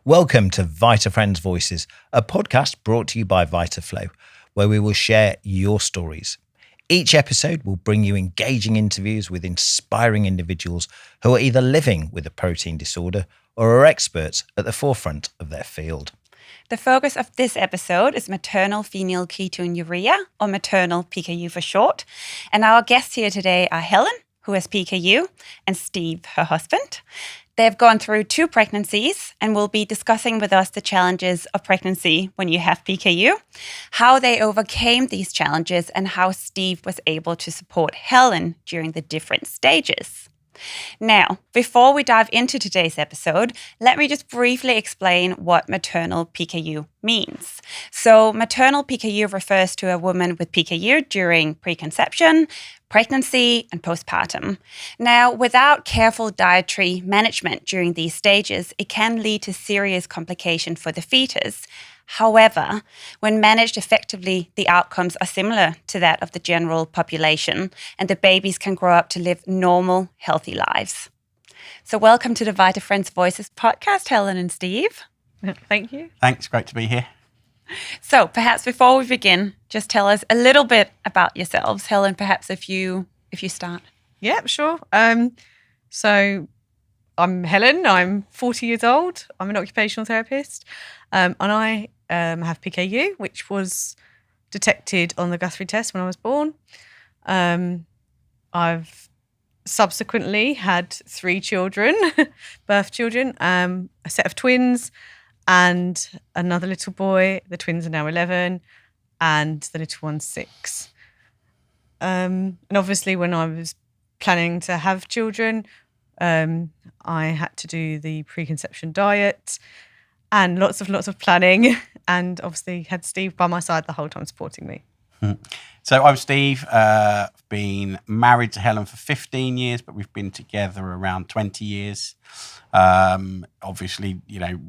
Welcome to Vitafriends Voices, a podcast brought to you by Vitaflo, where we will share your stories. Each episode will bring you engaging interviews with inspiring individuals who are either living with a protein disorder or are experts at the forefront of their field. The focus of this episode is maternal phenylketonuria, or maternal PKU for short. And our guests here today are Helen, who has PKU, and Steve, her husband. They've gone through 2 pregnancies and will be discussing with us the challenges of pregnancy when you have PKU, how they overcame these challenges, and how Steve was able to support Helen during the different stages. Now, before we dive into today's episode, let me just briefly explain what maternal PKU means. So, maternal PKU refers to a woman with PKU during preconception, pregnancy, and postpartum. Now, without careful dietary management during these stages, it can lead to serious complications for the fetus. However, when managed effectively, the outcomes are similar to that of the general population, and the babies can grow up to live normal, healthy lives. So welcome to the Vitafriends Voices podcast, Helen and Steve. Thank you. Thanks, great to be here. So perhaps before we begin, just tell us a little bit about yourselves. Helen, perhaps if you start. Yeah, sure. So I'm Helen. I'm 40 years old. I'm an occupational therapist, and I have PKU, which was detected on the Guthrie test when I was born. I've subsequently had 3 children, birth children, a set of twins, and another little boy. The twins are now 11, and the little one's 6. And obviously, when I was planning to have children, I had to do the preconception diet and lots of planning, and obviously had Steve by my side the whole time supporting me. So I'm Steve. Been married to Helen for 15 years, but we've been together around 20 years. Obviously, you know,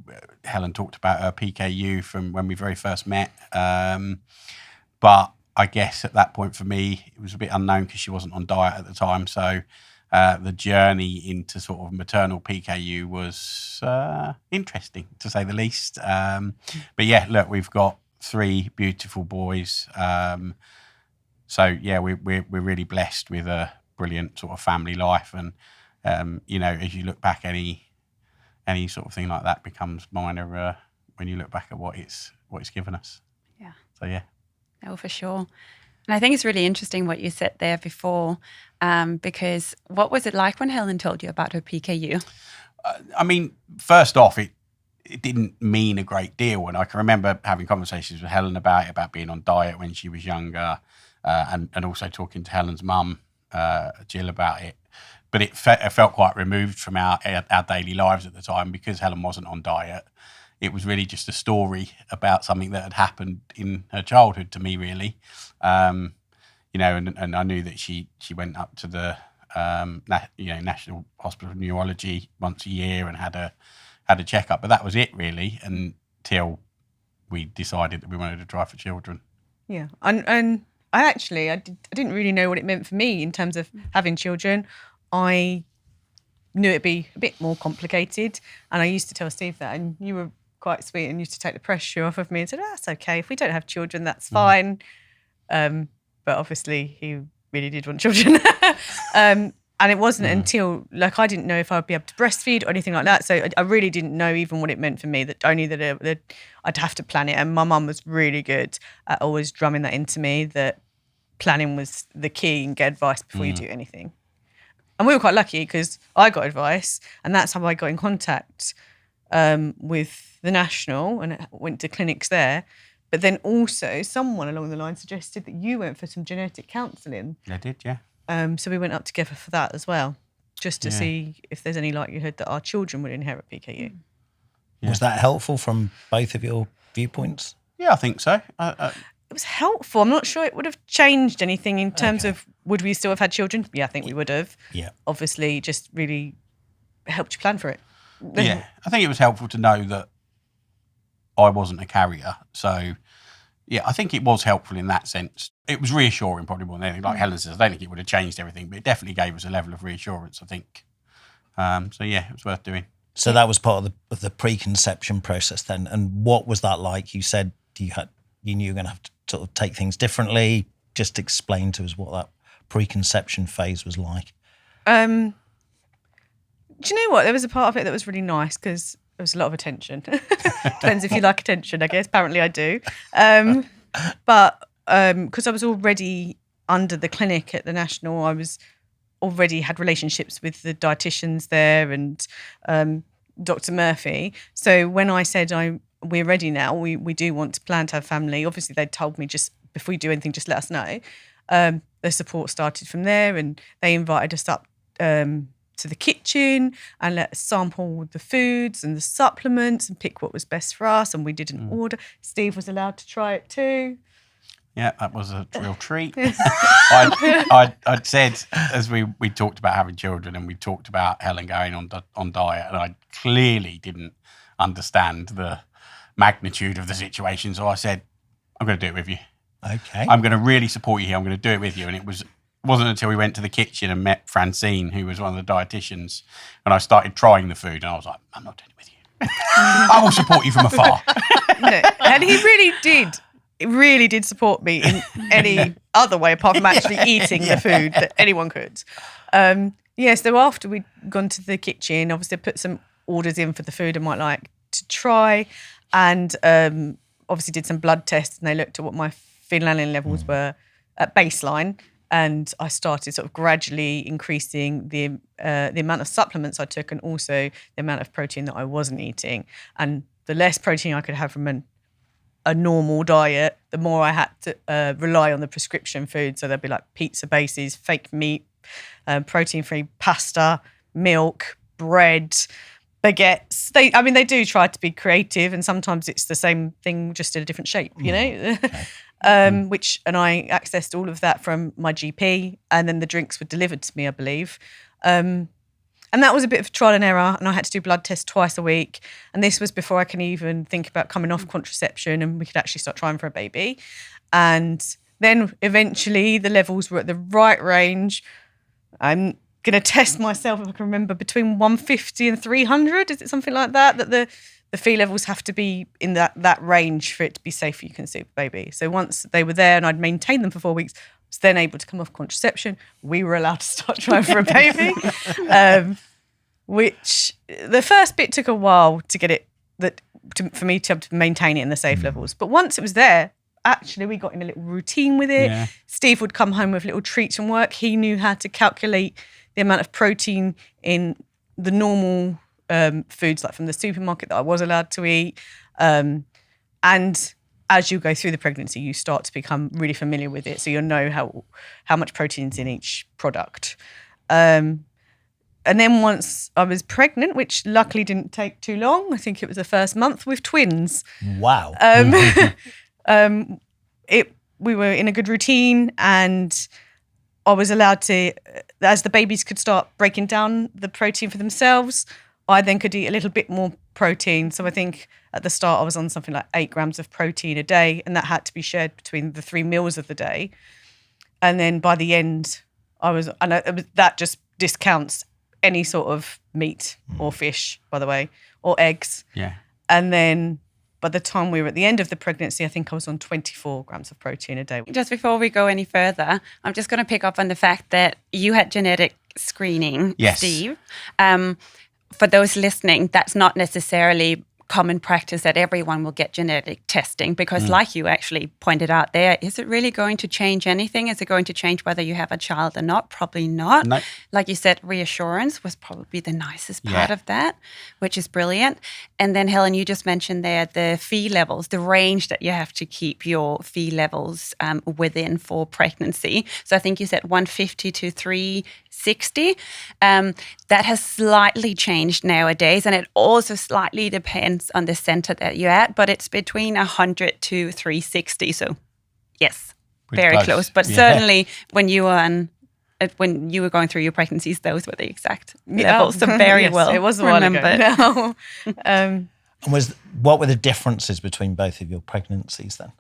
Helen talked about her PKU from when we very first met. But I guess at that point for me, it was a bit unknown because she wasn't on diet at the time. So the journey into sort of maternal PKU was interesting, to say the least. But yeah, look, we've got 3 beautiful boys. So yeah, we're really blessed with a brilliant sort of family life, and you know, as you look back, any sort of thing like that becomes minor when you look back at what it's given us. Yeah. So yeah. Oh, for sure. And I think it's really interesting what you said there before, because what was it like when Helen told you about her PKU? I mean, first off, it didn't mean a great deal. And I can remember having conversations with Helen about being on diet when she was younger, and also talking to Helen's mum, Jill, about it. But it felt quite removed from our daily lives at the time because Helen wasn't on diet. It was really just a story about something that had happened in her childhood to me, really. You know, and I knew that she went up to the National Hospital of Neurology once a year and had a checkup, but that was it really until we decided that we wanted to try for children. Yeah, and I didn't really know what it meant for me in terms of having children. I knew it'd be a bit more complicated, and I used to tell Steve that, and you were quite sweet and used to take the pressure off of me and said, that's okay, if we don't have children, that's fine. But obviously he really did want children. And it wasn't until, like, I didn't know if I'd be able to breastfeed or anything like that. So I really didn't know even what it meant for me, that I knew that I'd have to plan it. And my mum was really good at always drumming that into me, that planning was the key and get advice before you do anything. And we were quite lucky because I got advice, and that's how I got in contact with the National and went to clinics there. But then also someone along the line suggested that you went for some genetic counselling. I did, yeah. So we went up together for that as well, just to see if there's any likelihood that our children would inherit PKU. Yeah. Was that helpful from both of your viewpoints? Yeah, I think so. It was helpful. I'm not sure it would have changed anything in terms of would we still have had children? Yeah, I think we would have. Yeah. Obviously, just really helped you plan for it. Yeah, I think it was helpful to know that I wasn't a carrier. So, yeah, I think it was helpful in that sense. It was reassuring probably more than anything. Like Helen says, I don't think it would have changed everything, but it definitely gave us a level of reassurance, I think. So, yeah, it was worth doing. So that was part of the preconception process then. And what was that like? You said you knew you were going to have to sort of take things differently. Just explain to us what that preconception phase was like. Do you know what? There was a part of it that was really nice because there was a lot of attention. Depends if you like attention, I guess. Apparently I do. But because I was already under the clinic at the National, I was already had relationships with the dietitians there and Dr. Murphy. So when I said we're ready now, we do want to plan to have family, obviously they told me just before you do anything, just let us know. The support started from there and they invited us up to the kitchen and let us sample the foods and the supplements and pick what was best for us. And we did an order. Steve was allowed to try it too. Yeah, that was a real treat. I'd said, as we talked about having children and we talked about Helen going on diet, and I clearly didn't understand the magnitude of the situation. So I said, I'm going to do it with you. Okay. I'm going to really support you here. I'm going to do it with you. And it wasn't until we went to the kitchen and met Francine, who was one of the dietitians, and I started trying the food, and I was like, I'm not doing it with you. I will support you from afar. No, and he really did. It really did support me in any other way apart from actually eating the food that anyone could. So after we'd gone to the kitchen, obviously I put some orders in for the food I might like to try, and obviously did some blood tests, and they looked at what my phenylketonuria levels were at baseline, and I started sort of gradually increasing the amount of supplements I took and also the amount of protein that I wasn't eating. And the less protein I could have from a normal diet, the more I had to rely on the prescription food. So there'd be like pizza bases, fake meat, protein-free pasta, milk, bread, baguettes. They do try to be creative, and sometimes it's the same thing just in a different shape, you know. Okay. And I accessed all of that from my GP, and then the drinks were delivered to me, I believe. And that was a bit of trial and error, and I had to do blood tests twice a week. And this was before I can even think about coming off contraception and we could actually start trying for a baby. And then eventually the levels were at the right range. I'm going to test myself, if I can remember, between 150 and 300. Is it something like that? That the Phe levels have to be in that range for it to be safe for you to conceive a baby. So once they were there and I'd maintained them for 4 weeks, was then able to come off contraception. We were allowed to start trying for a baby, which the first bit took a while to get it for me to be able to maintain it in the safe levels. But once it was there, actually we got in a little routine with it. Yeah. Steve would come home with little treats from work. He knew how to calculate the amount of protein in the normal foods, like from the supermarket, that I was allowed to eat. And as you go through the pregnancy, you start to become really familiar with it. So you'll know how much protein's in each product. And then once I was pregnant, which luckily didn't take too long, I think it was the first month with twins. Wow. We were in a good routine, and I was allowed to, as the babies could start breaking down the protein for themselves, I then could eat a little bit more protein. So I think at the start I was on something like 8 grams of protein a day, and that had to be shared between the 3 meals of the day. And then by the end, that just discounts any sort of meat or fish, by the way, or eggs. Yeah. And then by the time we were at the end of the pregnancy, I think I was on 24 grams of protein a day. Just before we go any further, I'm just going to pick up on the fact that you had genetic screening, yes. Steve. For those listening, that's not necessarily common practice that everyone will get genetic testing because like you actually pointed out there, is it really going to change anything? Is it going to change whether you have a child or not? Probably not. No. Like you said, reassurance was probably the nicest part of that, which is brilliant. And then Helen, you just mentioned there the Phe levels, the range that you have to keep your Phe levels within for pregnancy. So I think you said 150 to 360. That has slightly changed nowadays, and it also slightly depends on the center that you're at, but it's between 100 to 360. So yes, pretty very close. But certainly when you were going through your pregnancies, those were the exact levels. So very yes, well it was a while ago. And what were the differences between both of your pregnancies then?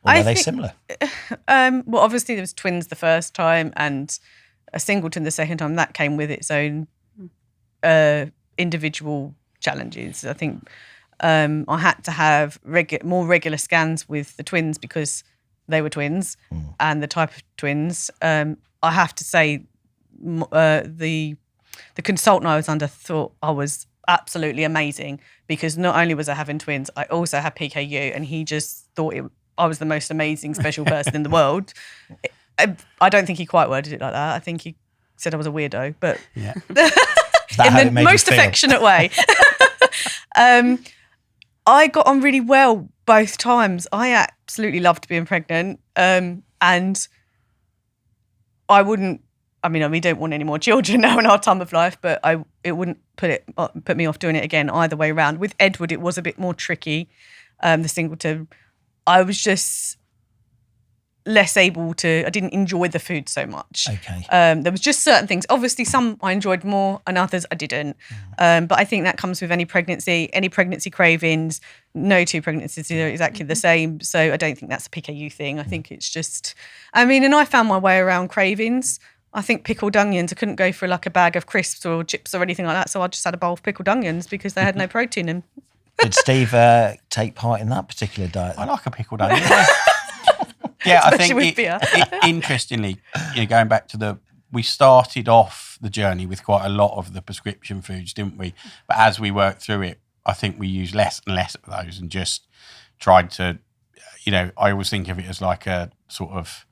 Or were they similar? Well, obviously there was twins the first time and a singleton the second time. That came with its own individual challenges. I think I had to have more regular scans with the twins because they were twins and the type of twins. I have to say the consultant I was under thought I was absolutely amazing, because not only was I having twins, I also had PKU, and he just thought I was the most amazing special person in the world. I don't think he quite worded it like that. I think he said I was a weirdo, but Yeah. in the most affectionate way. I got on really well both times. I absolutely loved being pregnant, and I wouldn't. I mean, we don't want any more children now in our time of life, but it wouldn't put me off doing it again either way around. With Edward, it was a bit more tricky. The singleton, I was just less able to. I didn't enjoy the food so much. Okay. There was just certain things. Obviously, some I enjoyed more, and others I didn't. But I think that comes with any pregnancy cravings. No two pregnancies are exactly the same. So I don't think that's a PKU thing. I think it's just. I mean, and I found my way around cravings. I think pickled onions, I couldn't go for like a bag of crisps or chips or anything like that. So I just had a bowl of pickled onions because they had no protein in. Did Steve take part in that particular diet? I like a pickled onion. Yeah, I think interestingly, going back to we started off the journey with quite a lot of the prescription foods, didn't we? But as we worked through it, I think we used less and less of those and just tried to, I always think of it as like a sort of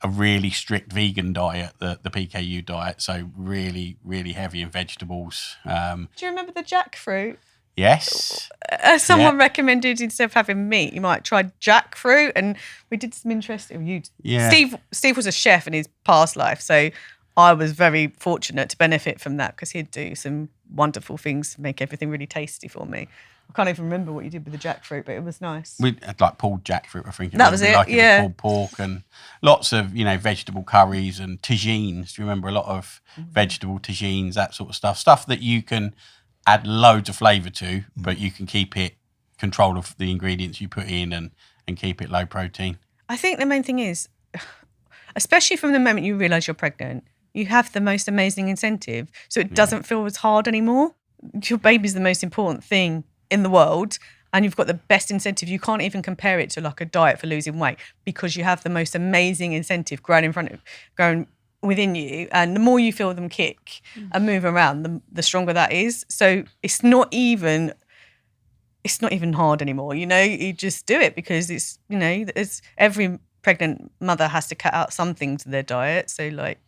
a really strict vegan diet, the PKU diet. So really, really heavy in vegetables. Do you remember the jackfruit? Yes. Someone recommended instead of having meat, you might try jackfruit, and we did some interesting. Steve was a chef in his past life, so I was very fortunate to benefit from that because he'd do some wonderful things to make everything really tasty for me. I can't even remember what you did with the jackfruit, but it was nice. We had like pulled jackfruit, I think. That was it, like yeah. Pulled pork and lots of, vegetable curries and tagines. Do you remember a lot of vegetable tagines, that sort of stuff? Stuff that you can add loads of flavour to, but you can keep it control of the ingredients you put in and keep it low protein. I think the main thing is, especially from the moment you realise you're pregnant, you have the most amazing incentive. So it doesn't feel as hard anymore. Your baby's the most important thing in the world, and you've got the best incentive. You can't even compare it to like a diet for losing weight because you have the most amazing incentive growing within you, and the more you feel them kick and move around, the stronger that is. So it's not even hard anymore. You just do it because it's every pregnant mother has to cut out something to their diet. So like,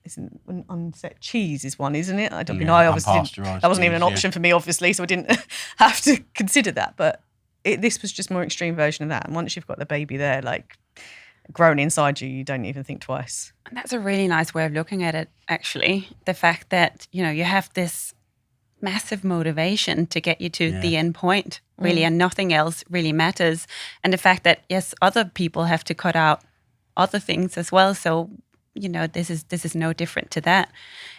isn't an unset cheese is one, isn't it? I don't know. I obviously that wasn't even an option for me, obviously, so I didn't have to consider that. But this was just a more extreme version of that. And once you've got the baby there, like grown inside you, you don't even think twice. And that's a really nice way of looking at it, actually. The fact that, you have this massive motivation to get you to the end point, really, and nothing else really matters. And the fact that, yes, other people have to cut out other things as well. So, this is no different to that.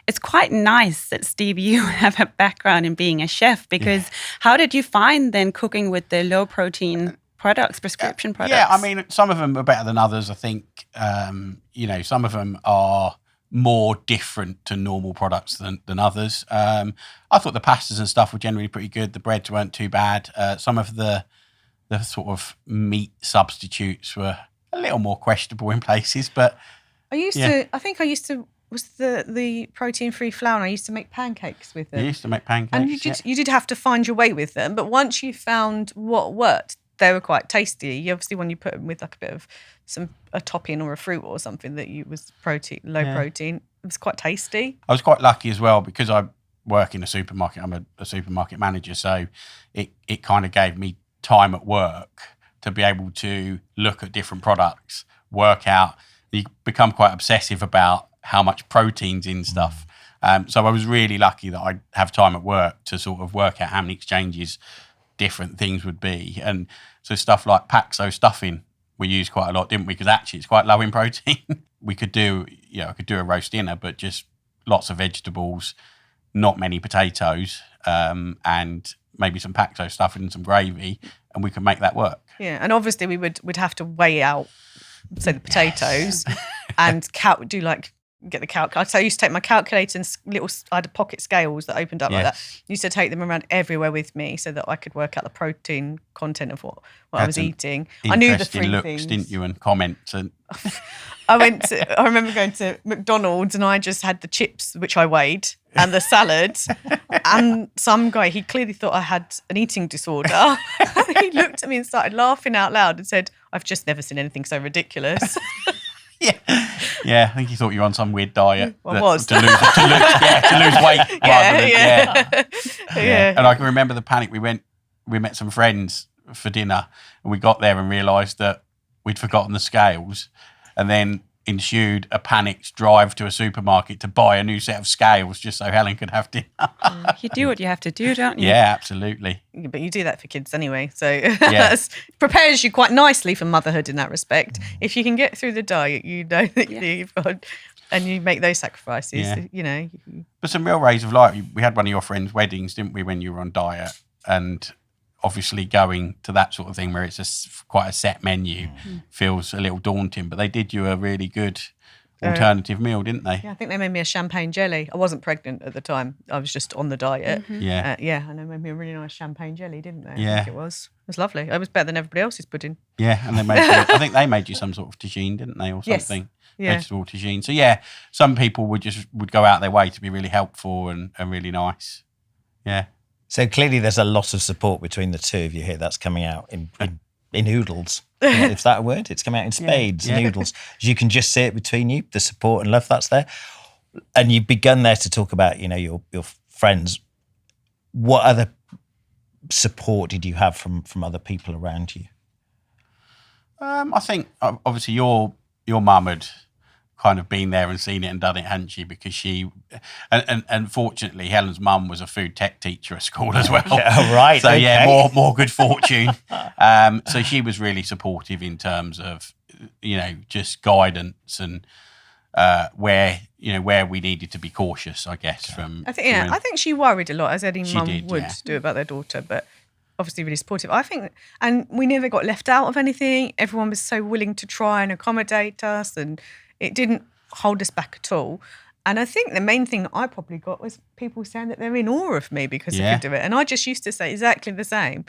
It's quite nice that, Steve, you have a background in being a chef, because how did you find then cooking with the low protein products, prescription products? Yeah, I mean, some of them are better than others. I think, some of them are more different to normal products than others. I thought the pastas and stuff were generally pretty good. The breads weren't too bad. Some of the sort of meat substitutes were a little more questionable in places, but I used to was the protein-free flour, and I used to make pancakes with them. You used to make pancakes, and you did have to find your way with them, but once you found what worked, they were quite tasty. You obviously, when you put them with like a bit of a topping or a fruit or something that was low protein, it was quite tasty. I was quite lucky as well because I work in a supermarket. I'm a supermarket manager, so it kind of gave me time at work to be able to look at different products, work out. You become quite obsessive about how much protein's in stuff. So I was really lucky that I have time at work to sort of work out how many exchanges different things would be. And so stuff like Paxo stuffing we used quite a lot, didn't we? Because actually it's quite low in protein. I could do a roast dinner, but just lots of vegetables, not many potatoes, and maybe some Paxo stuffing and some gravy, and we could make that work. Yeah, and obviously we'd have to weigh out, say, the potatoes and do like get the calculator. So I used to take my calculator and I had pocket scales that opened up like that. Used to take them around everywhere with me so that I could work out the protein content of what I was eating. I knew the three looks, things. Didn't you? And comments and. I remember going to McDonald's and I just had the chips, which I weighed, and the salad. And some guy, he clearly thought I had an eating disorder. He looked at me and started laughing out loud and said, "I've just never seen anything so ridiculous." Yeah, I think he thought you were on some weird diet. I was. To lose weight. Yeah. And I can remember the panic. We met some friends for dinner and we got there and realised that we'd forgotten the scales, and then ensued a panicked drive to a supermarket to buy a new set of scales just so Helen could have dinner. You do what you have to do, don't you? Yeah, absolutely. But you do that for kids anyway, so that prepares you quite nicely for motherhood in that respect. If you can get through the diet, you know that you've got, and you make those sacrifices, you know. But some real rays of light. We had one of your friends' weddings, didn't we, when you were on diet? And obviously going to that sort of thing where it's quite a set menu feels a little daunting, but they did you a really good alternative meal, didn't they? Yeah, I think they made me a champagne jelly. I wasn't pregnant at the time. I was just on the diet. And they made me a really nice champagne jelly, didn't they? Yeah. I think it was lovely. It was better than everybody else's pudding. Yeah, and they made I think they made you some sort of tagine, didn't they, or something? Yeah. Vegetable tagine. So yeah, some people would go out their way to be really helpful and really nice. Yeah. So clearly there's a lot of support between the two of you here. That's coming out in oodles. Is that a word? It's coming out in spades and oodles. You can just see it between you, the support and love that's there. And you've begun there to talk about, you know, your friends. What other support did you have from other people around you? I think obviously your mum had kind of been there and seen it and done it, hadn't she? Because she, and fortunately, Helen's mum was a food tech teacher at school as well. Right. So more good fortune. So she was really supportive in terms of, you know, just guidance and where we needed to be cautious, I guess. I think she worried a lot, as any mum would do about their daughter, but obviously really supportive. I think, and we never got left out of anything. Everyone was so willing to try and accommodate us, and it didn't hold us back at all. And I think the main thing that I probably got was people saying that they're in awe of me because I could do it. And I just used to say exactly the same.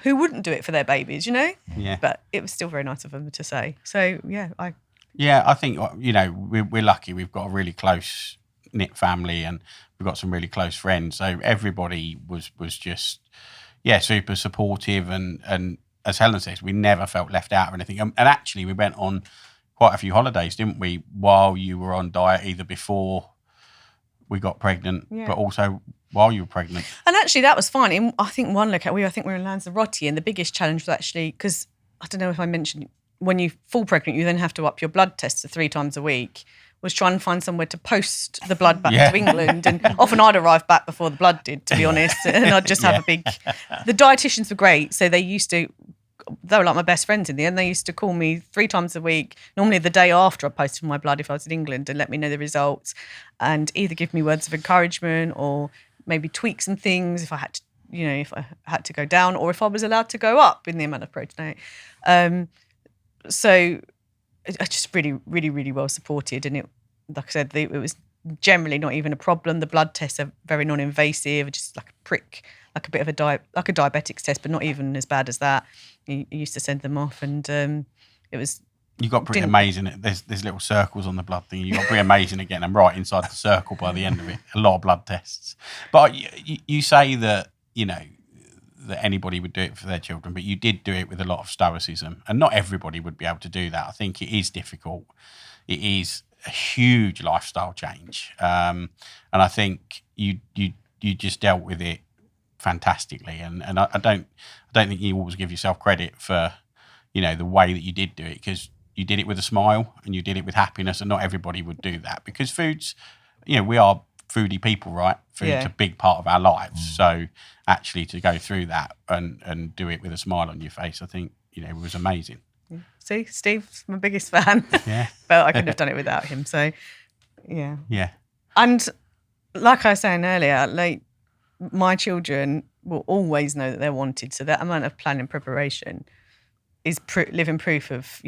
Who wouldn't do it for their babies, you know? Yeah. But it was still very nice of them to say. So, I think, you know, we're lucky. We've got a really close-knit family and we've got some really close friends. So everybody was just, super supportive. And as Helen says, we never felt left out or anything. And actually, we went on quite a few holidays, didn't we, while you were on diet, either before we got pregnant, but also while you were pregnant. And actually, that was fine. I think we were in Lanzarote, and the biggest challenge was actually, because I don't know if I mentioned, when you fall pregnant, you then have to up your blood tests to 3 times a week, was trying to find somewhere to post the blood back to England. And often I'd arrive back before the blood did, to be honest, and I'd just have the dietitians were great, so they were like my best friends in the end. They used to call me 3 times a week, normally the day after I posted my blood if I was in England, and let me know the results and either give me words of encouragement or maybe tweak some things if I had to, if I had to go down or if I was allowed to go up in the amount of protein I ate. So I just really, really, really well supported. And it, like I said, it was generally not even a problem. The blood tests are very non-invasive, just like a prick, like a bit of a diabetics test, but not even as bad as that. You used to send them off, and it was. You got pretty amazing. There's little circles on the blood thing. You got pretty amazing at getting them right inside the circle by the end of it. A lot of blood tests. But you say that that anybody would do it for their children, but you did do it with a lot of stoicism, and not everybody would be able to do that. I think it is difficult. It is a huge lifestyle change, and I think you just dealt with it fantastically, and I don't think you always give yourself credit for the way that you did do it, because you did it with a smile and you did it with happiness, and not everybody would do that, because food's we are foodie people, right? Food's a big part of our lives, so actually to go through that and do it with a smile on your face, I think it was amazing. See, Steve's my biggest fan. Yeah. But I couldn't have done it without him. So, yeah. Yeah. And like I was saying earlier, like my children will always know that they're wanted. So that amount of planning preparation is living proof of,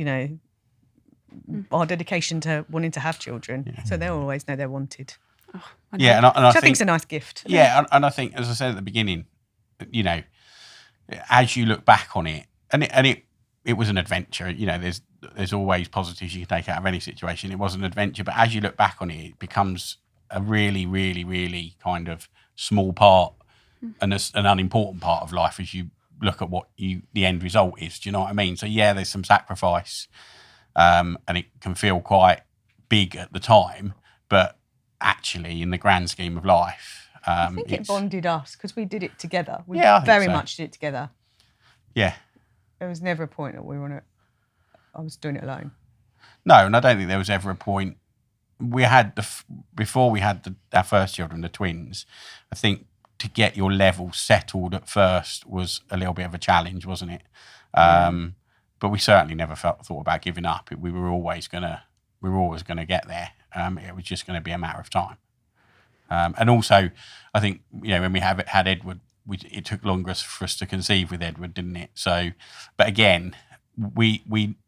our dedication to wanting to have children. So they'll always know they're wanted. Yeah, and I Which I think think's a nice gift. Yeah, and I think, as I said at the beginning, you know, as you look back on it, and it was an adventure. You know, there's always positives you can take out of any situation. It was an adventure, but as you look back on it, it becomes a really, really, really kind of small part and an unimportant part of life as you look at what the end result is. Do you know what I mean? So yeah, there's some sacrifice, and it can feel quite big at the time, but actually, in the grand scheme of life, I think it bonded us because we did it together. We I think very so. much did it together. Yeah. There was never a point that I was doing it alone. No, and I don't think there was ever a point. We had before we had our first children, the twins. I think to get your level settled at first was a little bit of a challenge, wasn't it? But we certainly never thought about giving up. We were always gonna get there. It was just going to be a matter of time. And also, I think, you know, when we had Edward, it took longer for us to conceive with Edward, didn't it? So, but again, we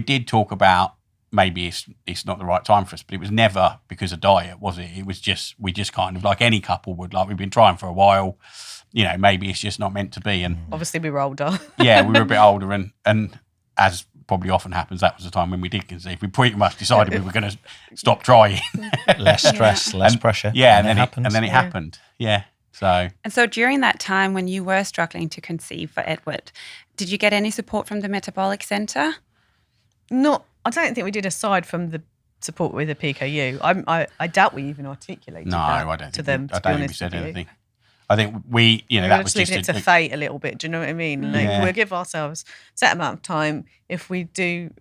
did talk about maybe it's not the right time for us, but it was never because of diet, was it? It was we just kind of, like any couple would, like, we've been trying for a while, you know, maybe it's just not meant to be. And obviously we were older. Yeah, we were a bit older, and as probably often happens, that was the time when we did conceive. We pretty much decided we were going to stop trying. Less stress, less pressure. Yeah, and then it happened. Yeah. So during that time when you were struggling to conceive for Edward, did you get any support from the Metabolic Centre? I don't think we did, aside from the support with the PKU. I doubt we even articulated that to them. I don't think we said anything. I think we, you know, that was just leaving it to fate a little bit. Do you know what I mean? Like, we'll give ourselves a set amount of time. If we do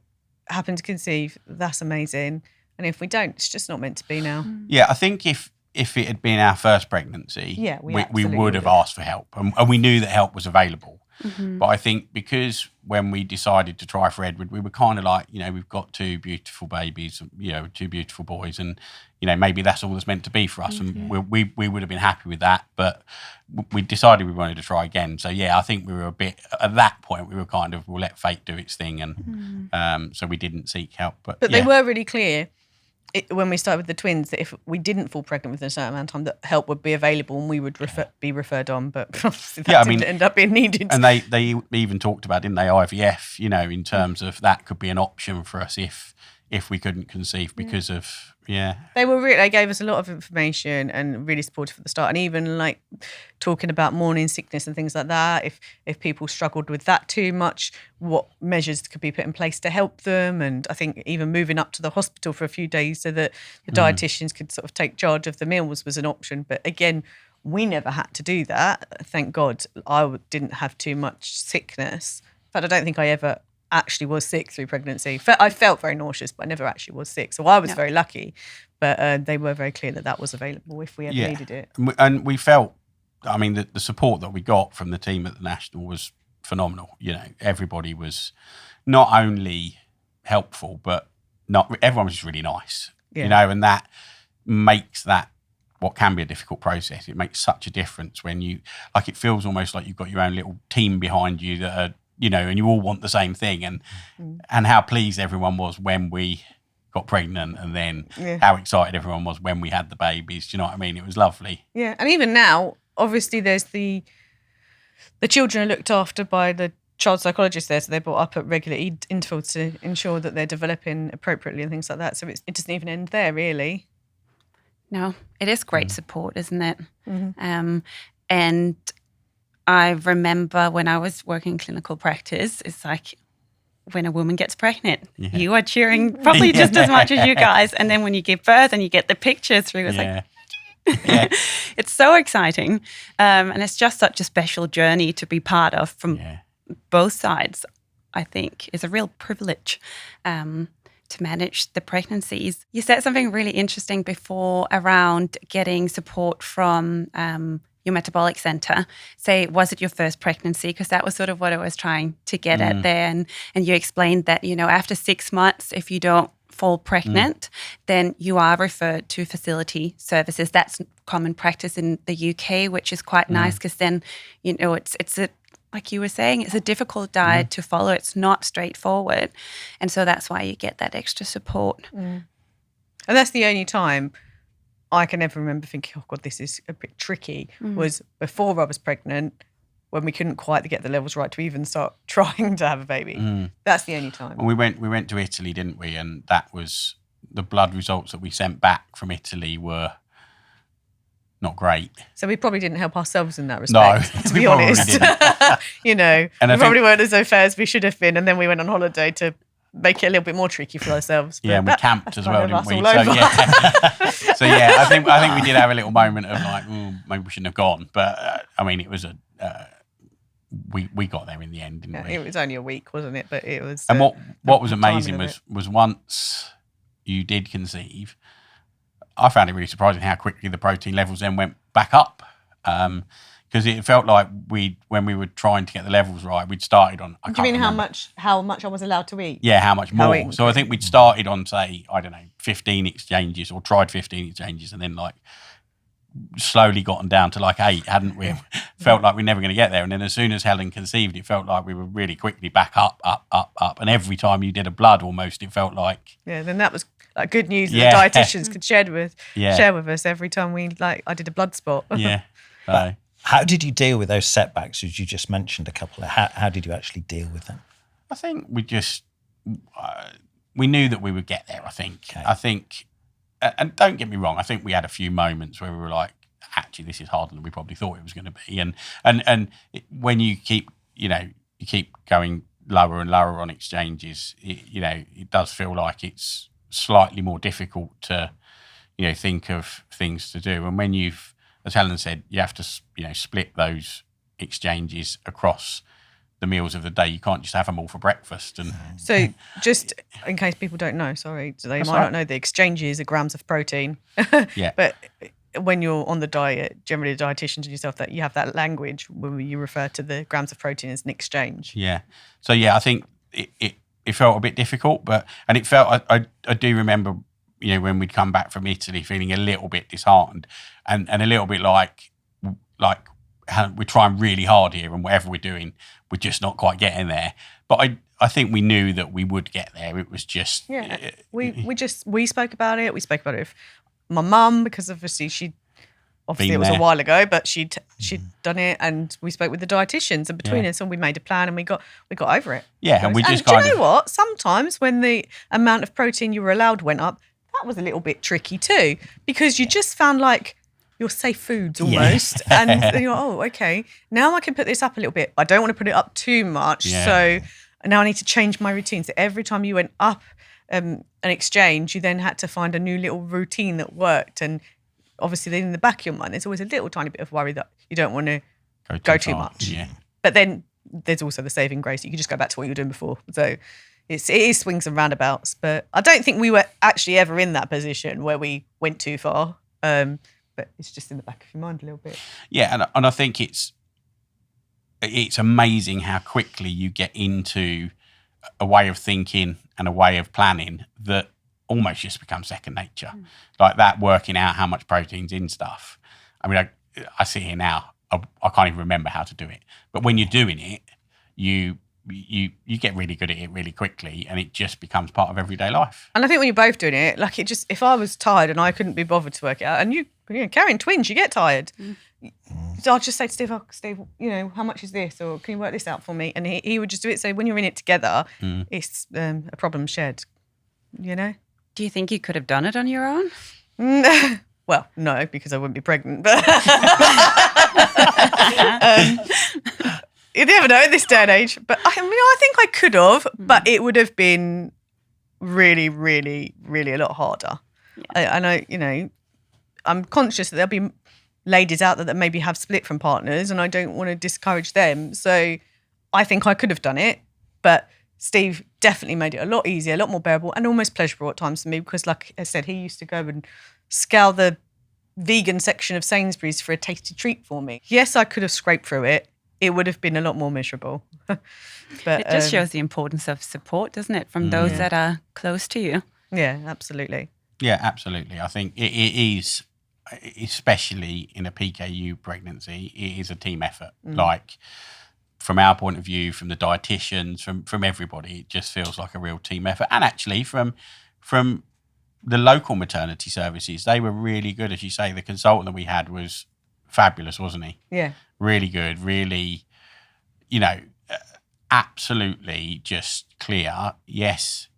happen to conceive, that's amazing. And if we don't, it's just not meant to be now. Yeah, I think if it had been our first pregnancy, we would have asked for help, and we knew that help was available. Mm-hmm. But I think because when we decided to try for Edward, we were kind of like, you know, we've got two beautiful babies, you know, two beautiful boys, and, you know, maybe that's all that's meant to be for us. Mm-hmm. And we would have been happy with that, but we decided we wanted to try again. So, yeah, I think we were a bit, at that point, we were kind of, we'll let fate do its thing. And so we didn't seek help. But they were really clear when we started with the twins that if we didn't fall pregnant within a certain amount of time, that help would be available and we would be referred on. But obviously that didn't end up being needed. And they even talked about, didn't they, IVF, you know, in terms of that could be an option for us if we couldn't conceive because of, They gave us a lot of information and really supportive at the start, and even like talking about morning sickness and things like that. If people struggled with that too much, what measures could be put in place to help them. And I think even moving up to the hospital for a few days so that the dietitians could sort of take charge of the meals was an option. But again, we never had to do that. Thank God I didn't have too much sickness. In fact, I don't think I ever actually was sick through pregnancy. I felt very nauseous, but I never actually was sick. So I was very lucky. But they were very clear that was available if we ever needed it. And we felt, I mean, the support that we got from the team at the National was phenomenal. You know, everybody was not only helpful, but everyone was just really nice. Yeah. You know, and that makes that what can be a difficult process. It makes such a difference when it feels almost like you've got your own little team behind you that are, you know, and you all want the same thing. And how pleased everyone was when we got pregnant, and then how excited everyone was when we had the babies. Do you know what I mean? It was lovely. Yeah, and even now, obviously there's the children are looked after by the child psychologist there, so they're brought up at regular intervals to ensure that they're developing appropriately and things like that. So it doesn't even end there, really. No, it is great support, isn't it? Mm-hmm. And I remember when I was working clinical practice, it's like when a woman gets pregnant, you are cheering probably just as much as you guys. And then when you give birth and you get the pictures through, it's like, it's so exciting. And it's just such a special journey to be part of from both sides, I think, is a real privilege to manage the pregnancies. You said something really interesting before around getting support from your metabolic centre. Say, was it your first pregnancy? Because that was sort of what I was trying to get at there. And you explained that, you know, after 6 months, if you don't fall pregnant, then you are referred to fertility services. That's common practice in the UK, which is quite nice because then, you know, it's a like you were saying, it's a difficult diet to follow. It's not straightforward. And so that's why you get that extra support. And that's the only time I can ever remember thinking, oh God, this is a bit tricky, was before I was pregnant, when we couldn't quite get the levels right to even start trying to have a baby. That's the only time. And we went to Italy, didn't we? And that was, the blood results that we sent back from Italy were not great. So we probably didn't help ourselves in that respect, No, to we be probably honest. didn't. You know, And we I probably think- weren't as au fait as we should have been. And then we went on holiday to make it a little bit more tricky for ourselves. Yeah, and we But camped as well, kind of didn't we? us all So over. yeah, so yeah, I think we did have a little moment of like, maybe we shouldn't have gone. But I mean, it was we got there in the end, didn't we? It was only a week, wasn't it? But it was. And what was the timing amazing of was once you did conceive, I found it really surprising how quickly the protein levels then went back up. Because it felt like when we were trying to get the levels right, we'd started on. Do you mean how much I was allowed to eat? Yeah, how much How more? it So I think we'd started on, say, I don't know, 15 exchanges, or tried 15 exchanges, and then like slowly gotten down to like 8, hadn't we? Felt like we're never going to get there. And then as soon as Helen conceived, it felt like we were really quickly back up. And every time you did a blood, almost, it felt like. Yeah, then that was like good news that Yeah. the dietitians could share with us every time I did a blood spot. Yeah. So, How did you deal with those setbacks, as you just mentioned a couple of? How did you actually deal with them? I think we just we knew that we would get there. I think. Okay. I think, and don't get me wrong. I think we had a few moments where we were like, actually, this is harder than we probably thought it was going to be. And when you keep going lower and lower on exchanges, it does feel like it's slightly more difficult to, think of things to do. And when you've, as Helen said, you have to, split those exchanges across the meals of the day. You can't just have them all for breakfast. And So just in case people don't know, sorry, they That's might all right. not know, the exchanges are grams of protein. Yeah. But when you're on the diet, generally the dietitians and yourself, that you have that language where you refer to the grams of protein as an exchange. yeah. So yeah, I think it felt a bit difficult, and it felt, I do remember, when we'd come back from Italy feeling a little bit disheartened and a little bit like we're trying really hard here, and whatever we're doing, we're just not quite getting there. But I think we knew that we would get there. It was just We spoke about it. We spoke about it with my mum, because obviously Been it was a there. while ago, but she'd done it, and we spoke with the dietitians, and between Yeah. us, and we made a plan, and we got over it. Yeah, and we just do you kind know of what? Sometimes when the amount of protein you were allowed went up, that was a little bit tricky too, because you just found like your safe foods almost, and then you're, oh, okay, now I can put this up a little bit. I don't want to put it up too much, Yeah. so now I need to change my routine. So every time you went up an exchange, you then had to find a new little routine that worked. And obviously then in the back of your mind, there's always a little tiny bit of worry that you don't want to go too far. much. Yeah. But then there's also the saving grace. You can just go back to what you were doing before. So it is swings and roundabouts. But I don't think we were actually ever in that position where we went too far. But it's just in the back of your mind a little bit. Yeah, and I think it's amazing how quickly you get into a way of thinking and a way of planning that almost just becomes second nature. Like that, working out how much protein's in stuff. I mean, I sit here now, I can't even remember how to do it. But when you're doing it, you get really good at it really quickly, and it just becomes part of everyday life. And I think when you're both doing it, like if I was tired and I couldn't be bothered to work it out, and carrying twins, you get tired. So I'll just say to Steve, Steve, how much is this? Or can you work this out for me? And he would just do it. So when you're in it together, it's a problem shared, Do you think you could have done it on your own? Well, no, because I wouldn't be pregnant. But you never know in this day and age. But I think I could have, but it would have been really, really, really a lot harder. Yeah. I'm conscious that there'll be ladies out there that maybe have split from partners, and I don't want to discourage them. So I think I could have done it, but Steve definitely made it a lot easier, a lot more bearable, and almost pleasurable at times for me, because like I said, he used to go and scour the vegan section of Sainsbury's for a tasty treat for me. Yes, I could have scraped through it. It would have been a lot more miserable. But It just shows the importance of support, doesn't it, from those that are close to you? Yeah, absolutely. Yeah, absolutely. I think it is, especially in a PKU pregnancy, it is a team effort. Like from our point of view, from the dietitians, from everybody, it just feels like a real team effort. And actually from the local maternity services, they were really good. As you say, the consultant that we had was fabulous, wasn't he? Yeah. Really good, really, absolutely just clear. Yes,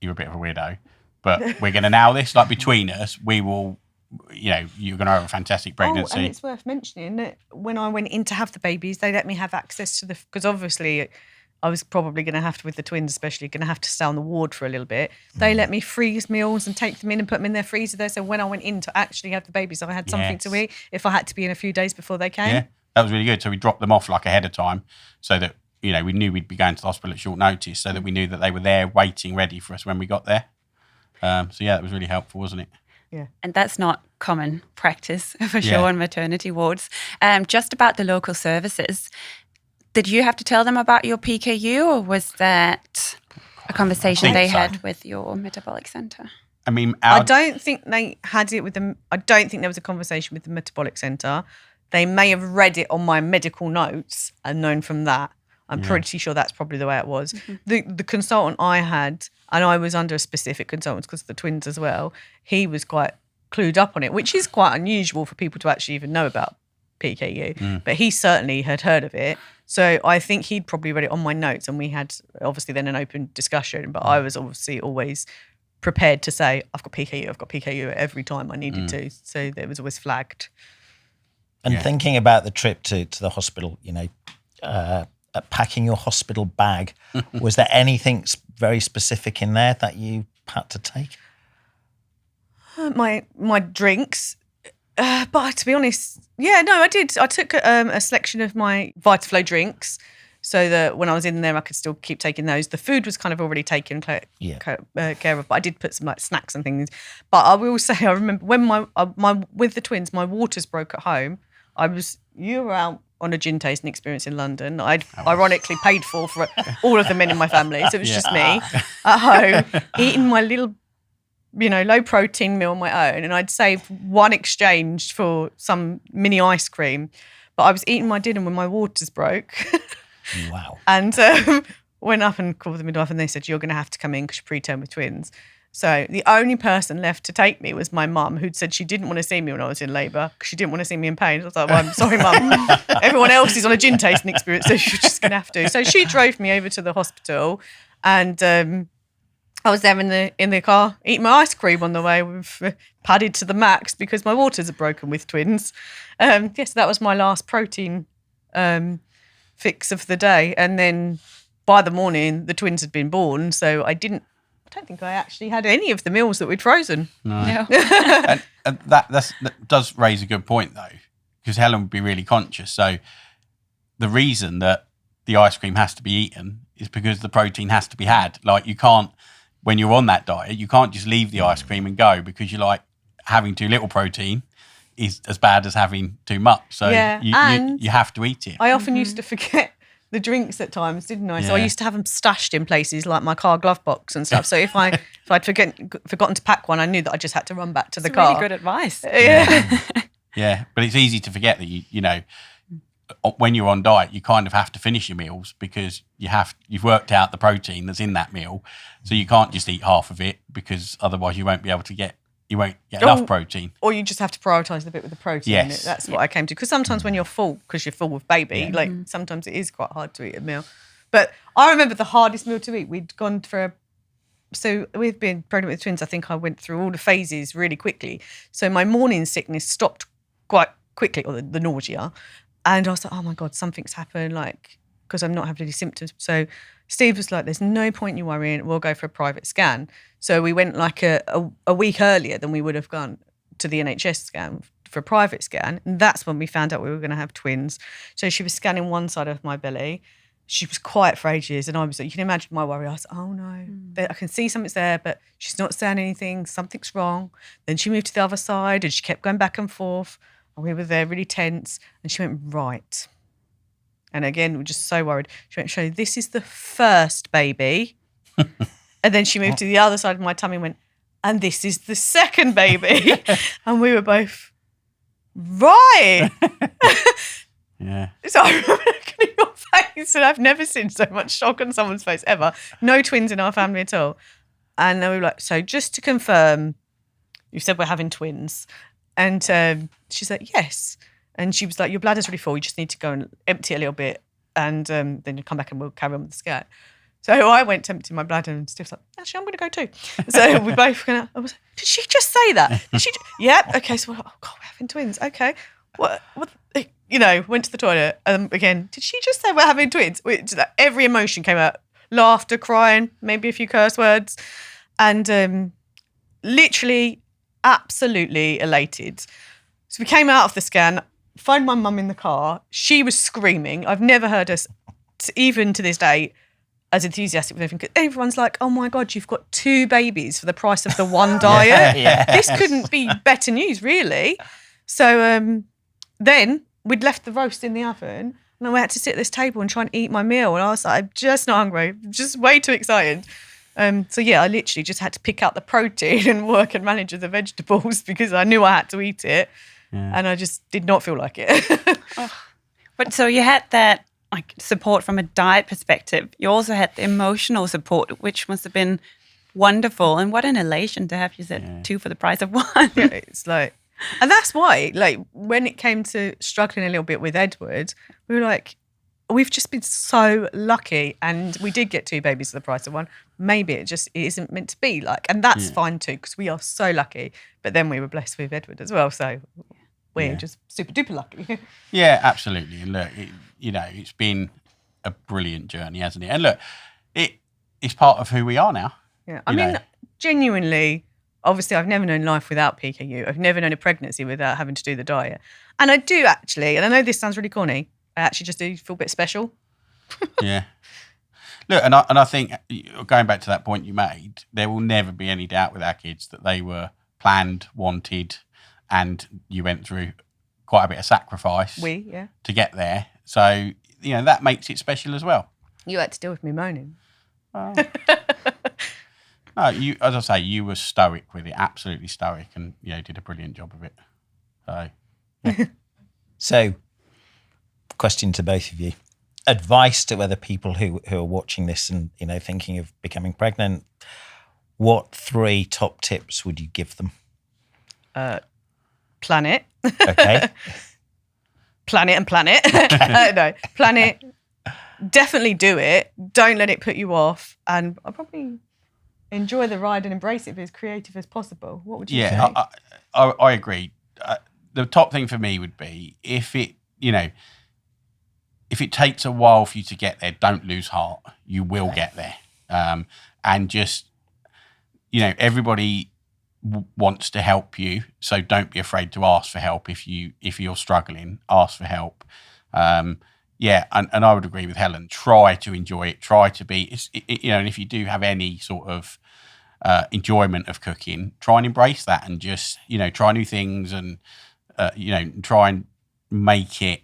you're a bit of a weirdo, but we're going to nail this. Like, between us, we will, you're going to have a fantastic pregnancy. Oh, and it's worth mentioning that when I went in to have the babies, they let me have access to because obviously I was probably going to have to, with the twins especially, going to have to stay on the ward for a little bit. They let me freeze meals and take them in and put them in their freezer there. So when I went in to actually have the babies, I had something to eat if I had to be in a few days before they came. Yeah, that was really good. So we dropped them off like ahead of time so that, we knew we'd be going to the hospital at short notice, so that we knew that they were there waiting ready for us when we got there. That was really helpful, wasn't it? Yeah. And that's not common practice for sure on maternity wards. Just about the local services, did you have to tell them about your PKU, or was that a conversation they had with your metabolic centre? I mean, I don't think they had it with them. I don't think there was a conversation with the metabolic centre. They may have read it on my medical notes and known from that. I'm pretty sure that's probably the way it was. Mm-hmm. The consultant I had, and I was under a specific consultant because of the twins as well, he was quite clued up on it, which is quite unusual for people to actually even know about PKU. But he certainly had heard of it. So I think he'd probably read it on my notes, and we had obviously then an open discussion. But I was obviously always prepared to say, I've got PKU every time I needed to. So it was always flagged. And thinking about the trip to the hospital, packing your hospital bag, was there anything very specific in there that you had to take? My drinks. But to be honest, I did. I took a selection of my Vitaflo drinks so that when I was in there, I could still keep taking those. The food was kind of already taken care of, but I did put some like snacks and things. But I will say, I remember when my with the twins, my waters broke at home. You were out on a gin tasting experience in London. I'd ironically paid for all of the men in my family, so it was just me at home eating my little, low protein meal on my own, and I'd saved one exchange for some mini ice cream, but I was eating my dinner when my waters broke. Wow. And went up and called the midwife, and they said, you're going to have to come in because you're preterm with twins. So the only person left to take me was my mum, who'd said she didn't want to see me when I was in labour because she didn't want to see me in pain. I was like, well, I'm sorry, mum. Everyone else is on a gin tasting experience, so you're just going to have to. So she drove me over to the hospital, and I was there in the car eating my ice cream on the way, with padded to the max because my waters are broken with twins. So that was my last protein fix of the day. And then by the morning, the twins had been born, so I don't think I actually had any of the meals that we'd frozen. No. and that does raise a good point, though, because Helen would be really conscious. So the reason that the ice cream has to be eaten is because the protein has to be had. Like, you can't, when you're on that diet, you can't just leave the ice cream and go, because you're like, having too little protein is as bad as having too much. So you have to eat it. I often used to forget the drinks at times, didn't I? So I used to have them stashed in places like my car glove box and stuff. So if I'd forgotten to pack one, I knew that I just had to run back to the car. Really good advice. Yeah, but it's easy to forget that when you're on diet, you kind of have to finish your meals because you've worked out the protein that's in that meal, so you can't just eat half of it, because otherwise you won't get enough protein. Or you just have to prioritise the bit with the protein. Yes. That's what I came to. Because sometimes when you're full, because you're full with baby, sometimes it is quite hard to eat a meal. But I remember the hardest meal to eat. We'd gone for so we've been pregnant with twins. I think I went through all the phases really quickly. So my morning sickness stopped quite quickly, or the nausea. And I was like, oh my God, something's happened, because I'm not having any symptoms. So Steve was like, there's no point you worrying, we'll go for a private scan. So we went a week earlier than we would have gone to the NHS scan for a private scan. And that's when we found out we were going to have twins. So she was scanning one side of my belly. She was quiet for ages. And I was like, you can imagine my worry. I was like, oh no, I can see something's there, but she's not saying anything. Something's wrong. Then she moved to the other side and she kept going back and forth. And we were there really tense. And she went, right. And again, we're just so worried. She went, so this is the first baby. And then she moved to the other side of my tummy and went, and this is the second baby. And we were both, right. Yeah. So I remember looking at your face He said, I've never seen so much shock on someone's face ever. No twins in our family at all. And we were like, so just to confirm, you said we're having twins. And she's like, yes. And she was like, your bladder's really full. You just need to go and empty it a little bit. And then you come back and we'll carry on with the scan. So I went to empty my bladder and Steve's like, actually, I'm going to go too. So we both kind of, I was like, did she just say that? Did she? Yep. Okay. So we're like, oh God, we're having twins. Okay. What? You know, went to the toilet. Again, did she just say we're having twins? Every emotion came out. Laughter, crying, maybe a few curse words. And literally absolutely elated. So we came out of the scan, phoned my mum in the car. She was screaming. I've never heard us, even to this day, as enthusiastic with everything. Everyone's like, oh my God, you've got 2 babies for the price of the one diet. This couldn't be better news, really. So then we'd left the roast in the oven and I had to sit at this table and try and eat my meal. And I was like, I'm just not hungry, just way too excited. So yeah, I literally just had to pick out the protein and work and manage the vegetables because I knew I had to eat it. Yeah. And I just did not feel like it. But so you had that like support from a diet perspective. You also had the emotional support, which must have been wonderful. And what an elation to have you said 2 for the price of 1. Yeah, it's like, and that's why, like, when it came to struggling a little bit with Edward, we were like, we've just been so lucky, and we did get 2 babies for the price of 1. Maybe it isn't meant to be like, and that's fine too, because we are so lucky. But then we were blessed with Edward as well, so we're just super duper lucky. Yeah, absolutely. And look, it's been a brilliant journey, hasn't it? And look, it's part of who we are now. Yeah, I mean, genuinely. Obviously, I've never known life without PKU. I've never known a pregnancy without having to do the diet. And I do actually, and I know this sounds really corny, I actually just do feel a bit special. Yeah. Look, and I think, going back to that point you made, there will never be any doubt with our kids that they were planned, wanted, and you went through quite a bit of sacrifice to get there. So, that makes it special as well. You had to deal with me moaning. Oh. No, as I say, you were stoic with it, absolutely stoic, and did a brilliant job of it. So, yeah. So, question to both of you: advice to other people who are watching this and thinking of becoming pregnant. What 3 top tips would you give them? Plan it. Okay. Plan it and plan it. No, plan it. Definitely do it. Don't let it put you off. And I'll probably enjoy the ride and embrace it, be as creative as possible. What would you say? Yeah, I agree. The top thing for me would be if it takes a while for you to get there, don't lose heart. You will get there. And just, everybody wants to help you, so don't be afraid to ask for help. If you're struggling, ask for help. Yeah, and I would agree with Helen. Try to enjoy it. Try to be, and if you do have any sort of enjoyment of cooking, try and embrace that, and just try new things, and try and make it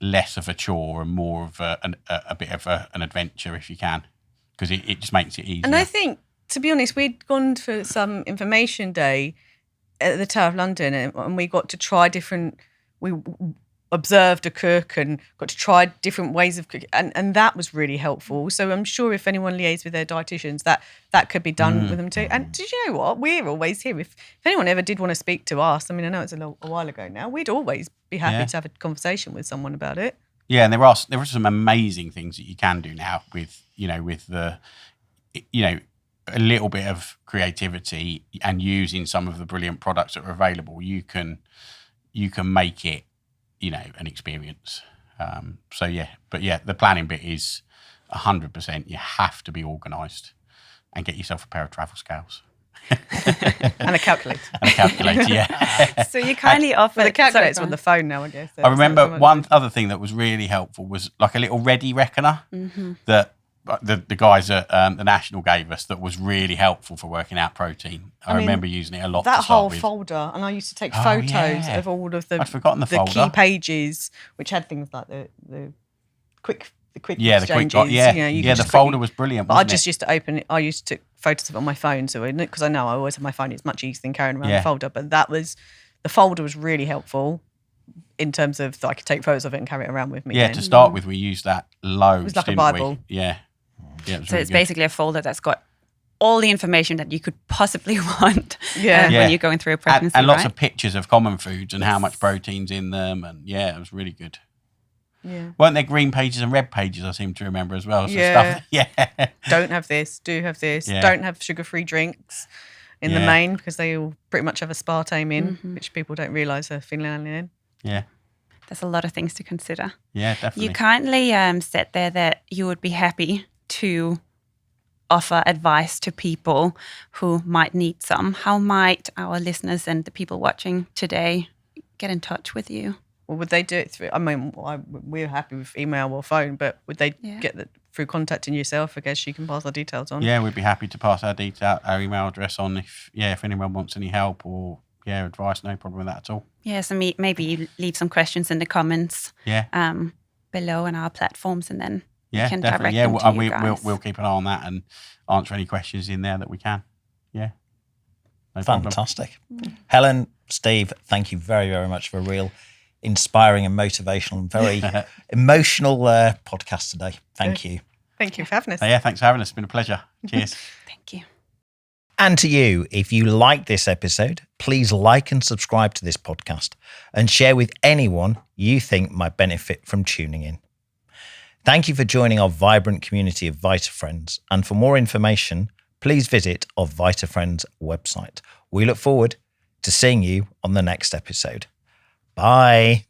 less of a chore and more of a bit of an adventure if you can, because it just makes it easier. And I think, to be honest, we'd gone for some information day at the Tower of London, and we got to try different. We observed a cook and got to try different ways of cooking, and that was really helpful. So I'm sure if anyone liaises with their dietitians, that could be done with them too. And did you know what? We're always here. If anyone ever did want to speak to us, I mean, I know it's a while ago now, we'd always be happy to have a conversation with someone about it. Yeah, and there are some amazing things that you can do now with the a little bit of creativity and using some of the brilliant products that are available. You can make it an experience. The planning bit is 100%. You have to be organised and get yourself a pair of travel scales. And a calculator. Yeah. So you kindly offer... the calculator's on the phone now, I guess. I remember one other thing that was really helpful was like a little ready reckoner that the guys at the National gave us, that was really helpful for working out protein. I remember using it a lot. That whole folder, and I used to take photos of all of the key pages, which had things like the quick exchanges. The folder was brilliant. But I just used to open it. I used to take photos of it on my phone, so because I know I always have my phone, it's much easier than carrying around the folder. But the folder was really helpful. in terms of I could take photos of it and carry it around with me. Yeah, then. to start with, we used that loads. It was like a didn't Bible. We? Yeah. Yeah, it was So really it's good. basically a folder that's got all the information that you could possibly want Yeah. Yeah. when you're going through a pregnancy, and lots right? of pictures of common foods and how Yes. much protein's in them. And yeah, it was really good. Yeah. Weren't there green pages and red pages, I seem to remember as well? So Yeah. stuff. Yeah. Don't have this, do have this, Yeah. don't have sugar-free drinks in the Yeah. main because they all pretty much have aspartame in, Mm-hmm. which people don't realise are phenylketonuria in. Yeah. There's a lot of things to consider. Yeah, definitely. You kindly said there that you would be happy to offer advice to people who might need some. How might our listeners and the people watching today get in touch with you? Or would they do it through, I mean, we're happy with email or phone, but would they Yeah. get that through contacting yourself? I guess you can pass our details on. Yeah, we'd be happy to pass our email address on if anyone wants any help or advice. No problem with that at all. Yeah, so maybe you leave some questions in the comments Yeah. below on our platforms, and then Yeah, we can definitely. direct Yeah, them to you guys. we'll keep an eye on that and answer any questions in there that we can. Yeah. No problem. Fantastic. Helen, Steve, thank you very, very much for a real inspiring and motivational and very emotional podcast today. Thank you. Thank you for having us. So, yeah, thanks for having us. It's been a pleasure. Cheers. Thank you. And to you, if you like this episode, please like and subscribe to this podcast and share with anyone you think might benefit from tuning in. Thank you for joining our vibrant community of Vitafriends. And for more information, please visit our Vitafriends website. We look forward to seeing you on the next episode. Bye.